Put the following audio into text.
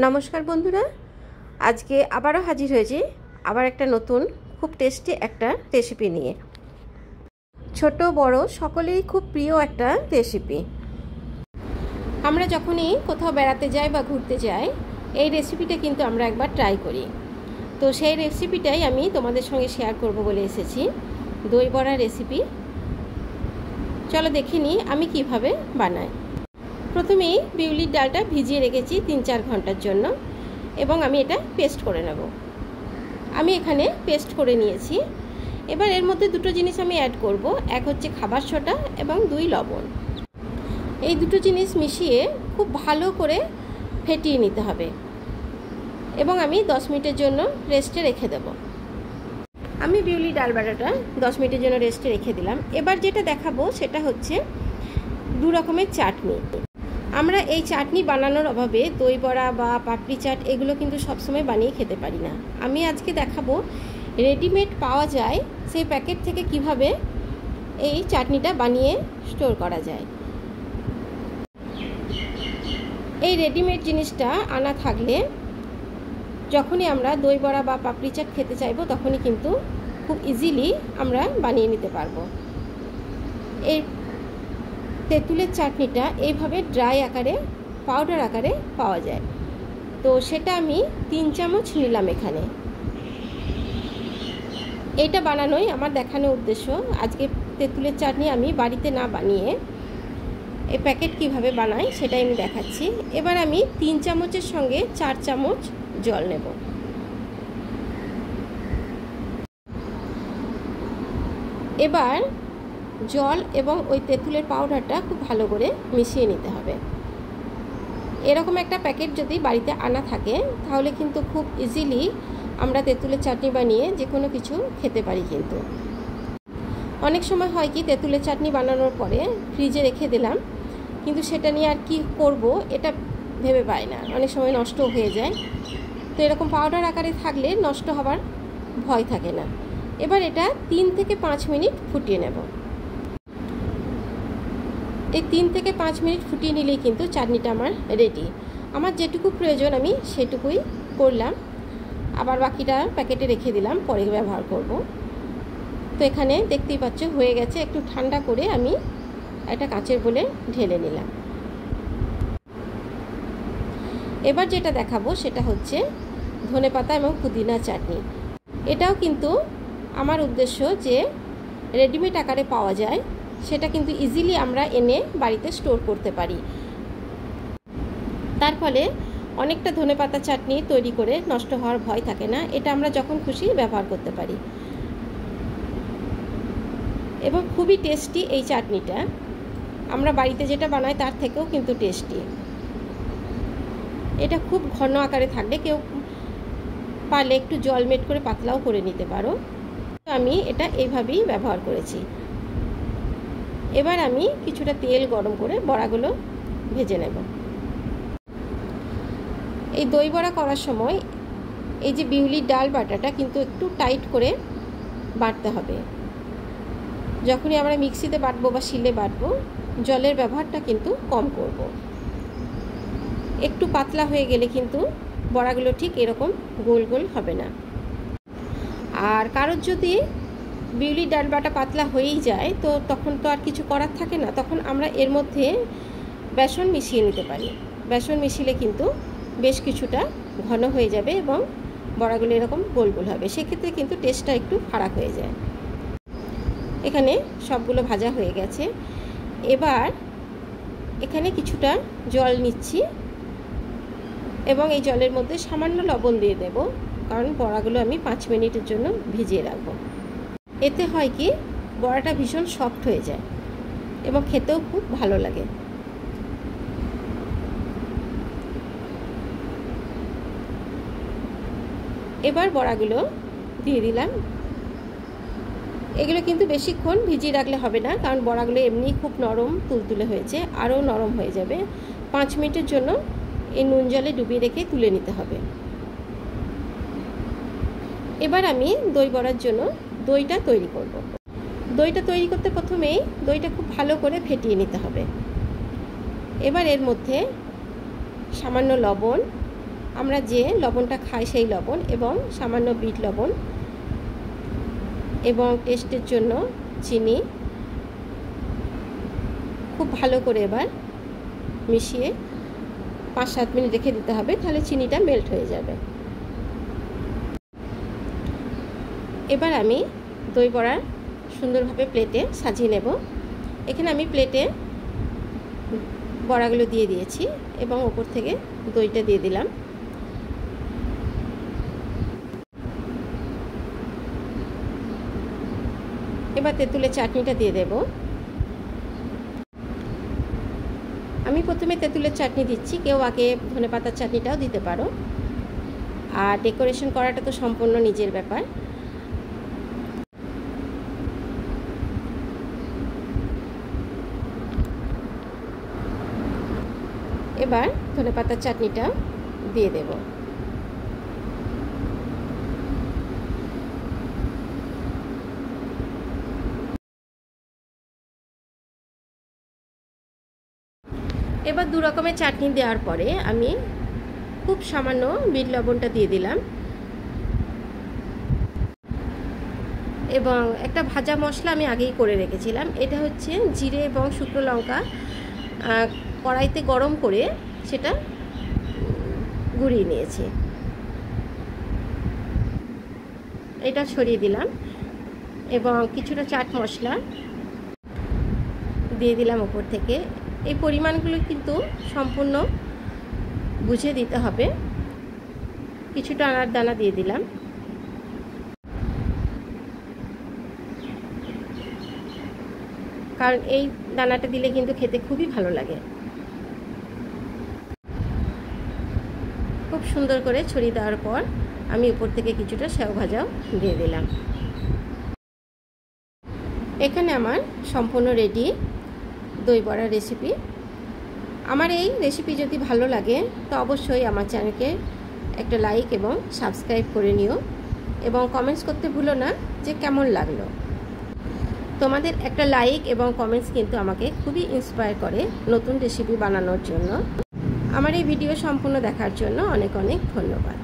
নমস্কার বন্ধুরা, আজকে আবারও হাজির হয়েছি আবার একটা নতুন খুব টেস্টি একটা রেসিপি নিয়ে। ছোট বড় সকলেই খুব প্রিয় একটা রেসিপি। আমরা যখনই কোথাও বেড়াতে যাই বা ঘুরতে যাই, এই রেসিপিটা কিন্তু আমরা একবার ট্রাই করি। তো সেই রেসিপিটাই আমি তোমাদের সঙ্গে শেয়ার করব বলে এসেছি, দই বড়া রেসিপি। চলো দেখে নিই আমি কিভাবে বানাই। প্রথমেই বিউলির ডালটা ভিজিয়ে রেখেছি 3-4 ঘন্টার জন্য, এবং আমি এটা পেস্ট করে নেব। আমি এখানে পেস্ট করে নিয়েছি। এবার এর মধ্যে দুটো জিনিস আমি অ্যাড করব, এক হচ্ছে খাবার সোডা এবং 2 লবণ। এই দুটো জিনিস মিশিয়ে খুব ভালো করে ফেটিয়ে নিতে হবে, এবং আমি 10 মিনিটের জন্য রেস্টে রেখে দেব। আমি বিউলি ডাল বাটাটা 10 মিনিটের জন্য রেস্টে রেখে দিলাম। এবার যেটা দেখাবো সেটা হচ্ছে 2 রকমের চাটনি। আমরা এই চাটনি বানানোর অভাবে দই বড়া বা পাপড়ি চাট এগুলো কিন্তু সবসময় বানিয়ে খেতে পারি না। আমি আজকে দেখাবো রেডিমেড পাওয়া যায় সেই প্যাকেট থেকে কিভাবে এই চাটনিটা বানিয়ে স্টোর করা যায়। এই রেডিমেড জিনিসটা আনা থাকলে যখনই আমরা দই বড়া বা পাপড়ি চাট খেতে চাইবো তখনই কিন্তু খুব ইজিলি আমরা বানিয়ে নিতে পারবো। এই তেঁতুলের চাটনিটা এইভাবে ড্রাই আকারে পাউডার আকারে পাওয়া যায়, তো সেটা আমি 3 চামচ নিলাম এখানে। এইটা বানানোই আমার দেখানোর উদ্দেশ্য। আজকে তেঁতুলের চাটনি আমি বাড়িতে না বানিয়ে এই প্যাকেট কিভাবে বানাই সেটাই আমি দেখাচ্ছি। এবার আমি 3 চামচের সঙ্গে 4 চামচ জল নেব। এবার জল এবং ওই তেঁতুলের পাউডারটা খুব ভালো করে মিশিয়ে নিতে হবে। এরকম একটা প্যাকেট যদি বাড়িতে আনা থাকে তাহলে কিন্তু খুব ইজিলি আমরা তেঁতুলের চাটনি বানিয়ে যে কোনো কিছু খেতে পারি। কিন্তু অনেক সময় হয় কি, তেঁতুলের চাটনি বানানোর পরে ফ্রিজে রেখে দিলাম, কিন্তু সেটা নিয়ে আর কি করব এটা ভেবে পাই না, অনেক সময় নষ্ট হয়ে যায়। তো এরকম পাউডার আকারে থাকলে নষ্ট হবার ভয় থাকে না। এবার এটা 3 থেকে 5 মিনিট ফুটিয়ে নেব। এই 3 থেকে 5 মিনিট ফুটিয়ে নিলেই কিন্তু চাটনিটা আমার রেডি। আমার যেটুকু প্রয়োজন আমি সেটুকুই করলাম, আবার বাকিটা প্যাকেটে রেখে দিলাম, পরে ব্যবহার করব। তো এখানে দেখতেই পাচ্ছ হয়ে গেছে। একটু ঠান্ডা করে আমি একটা কাঁচের বলে ঢেলে নিলাম। এবার যেটা দেখাবো সেটা হচ্ছে ধনেপাতা এবং পুদিনা চাটনি। এটাও কিন্তু আমার উদ্দেশ্য যে রেডিমেড আকারে পাওয়া যায়, সেটা কিন্তু ইজিলি আমরা এনে বাড়িতে স্টোর করতে পারি। তার ফলে অনেকটা ধনেপাতা চাটনি তৈরি করে নষ্ট হওয়ার ভয় থাকে না। এটা আমরা যখন খুশি ব্যবহার করতে পারি, এবং খুবই টেস্টি এই চাটনিটা। আমরা বাড়িতে যেটা বানাই তার থেকেও কিন্তু টেস্টি। এটা খুব ঘন আকারে থাকলে কেউ পারলে একটু জল মেট করে পাতলাও করে নিতে পারো। আমি এটা এইভাবেই ব্যবহার করেছি। এবার আমি কিছুটা তেল গরম করে বড়াগুলো ভেজে নেব। এই দই বড়া করার সময় এই যে বিউলির ডাল বাটাটা কিন্তু একটু টাইট করে বাটতে হবে। যখনই আমরা মিক্সিতে বাটবো বা শিলে বাটবো, জলের ব্যবহারটা কিন্তু কম করব। একটু পাতলা হয়ে গেলে কিন্তু বড়াগুলো ঠিক এরকম গোল গোল হবে না। আর কারোর যদি বিউলির ডাল বাটা পাতলা হয়েই যায়, তো তখন তো আর কিছু করার থাকে না, তখন আমরা এর মধ্যে বেসন মিশিয়ে নিতে পারি। বেসন মিশিয়ে কিন্তু বেশ কিছুটা ঘন হয়ে যাবে এবং বড়াগুলো এরকম গোল গোল হবে। সেক্ষেত্রে কিন্তু টেস্টটা একটু ফারাক হয়ে যায়। এখানে সবগুলো ভাজা হয়ে গেছে। এবার এখানে কিছুটা জল নিচ্ছি, এবং এই জলের মধ্যে সামান্য লবণ দিয়ে দেব, কারণ বড়াগুলো আমি 5 মিনিটের জন্য ভিজিয়ে রাখবো। এতে হয় কি, বড়াটা ভীষণ সফট হয়ে যায় এবং খেতেও খুব ভালো লাগে। এবার বড়াগুলো দিয়ে দিলাম। এগুলো কিন্তু বেশিক্ষণ ভিজিয়ে রাখলে হবে না, কারণ বড়াগুলো এমনি খুব নরম তুলতুলে হয়েছে, আরও নরম হয়ে যাবে। 5 মিনিটের জন্য এই নুন জলে ডুবিয়ে রেখে তুলে নিতে হবে। এবার আমি দই বড়ার জন্য দইটা তৈরি করব। দইটা তৈরি করতে প্রথমেই দইটা খুব ভালো করে ফেটিয়ে নিতে হবে। এবার এর মধ্যে সামান্য লবণ, আমরা যে লবণটা খাই সেই লবণ এবং সামান্য বিট লবণ এবং টেস্টের জন্য চিনি খুব ভালো করে এবার মিশিয়ে 5-7 মিনিট রেখে দিতে হবে, তাহলে চিনিটা মেল্ট হয়ে যাবে। এবার আমি দই বড়া সুন্দরভাবে প্লেটে সাজিয়ে নেব। এখানে আমি প্লেটে বড়াগুলো দিয়ে দিয়েছি এবং ওপর থেকে দইটা দিয়ে দিলাম। এবার তেঁতুলের চাটনিটা দিয়ে দেব। আমি প্রথমে তেঁতুলের চাটনি দিচ্ছি, কেউ আগে ধনেপাতার চাটনিটাও দিতে পারো। আর ডেকোরেশন করাটা তো সম্পূর্ণ নিজের ব্যাপার। এবার ধনেপাতার চাটনিটা দিয়ে দেব। এবার 2 রকমের চাটনি দেওয়ার পরে আমি খুব সামান্য বিট লবণটা দিয়ে দিলাম এবং একটা ভাজা মশলা আমি আগেই করে রেখেছিলাম। এটা হচ্ছে জিরে এবং শুকনো লঙ্কা কড়াইতে গরম করে সেটা গুঁড়িয়ে নিয়েছি, এটা ছড়িয়ে দিলাম এবং কিছুটা চাট মশলা দিয়ে দিলাম উপর থেকে। এই পরিমাণগুলো কিন্তু সম্পূর্ণ বুঝে দিতে হবে। কিছুটা আনার দানা দিয়ে দিলাম, কারণ এই দানাটা দিলে কিন্তু খেতে খুবই ভালো লাগে। খুব সুন্দর করে ছড়িয়ে দেওয়ার পর আমি উপর থেকে কিছুটা সেও ভাজাও দিয়ে দিলাম। এখানে আমার সম্পূর্ণ রেডি দই বড়ার রেসিপি। আমার এই রেসিপি যদি ভালো লাগে তো অবশ্যই আমার চ্যানেলকে একটা লাইক এবং সাবস্ক্রাইব করে নিও এবং কমেন্টস করতে ভুলো না যে কেমন লাগলো। তোমাদের একটা লাইক এবং কমেন্টস কিন্তু আমাকে খুবই ইন্সপায়ার করে নতুন রেসিপি বানানোর জন্য। আমার এই ভিডিও সম্পূর্ণ দেখার জন্য অনেক অনেক ধন্যবাদ।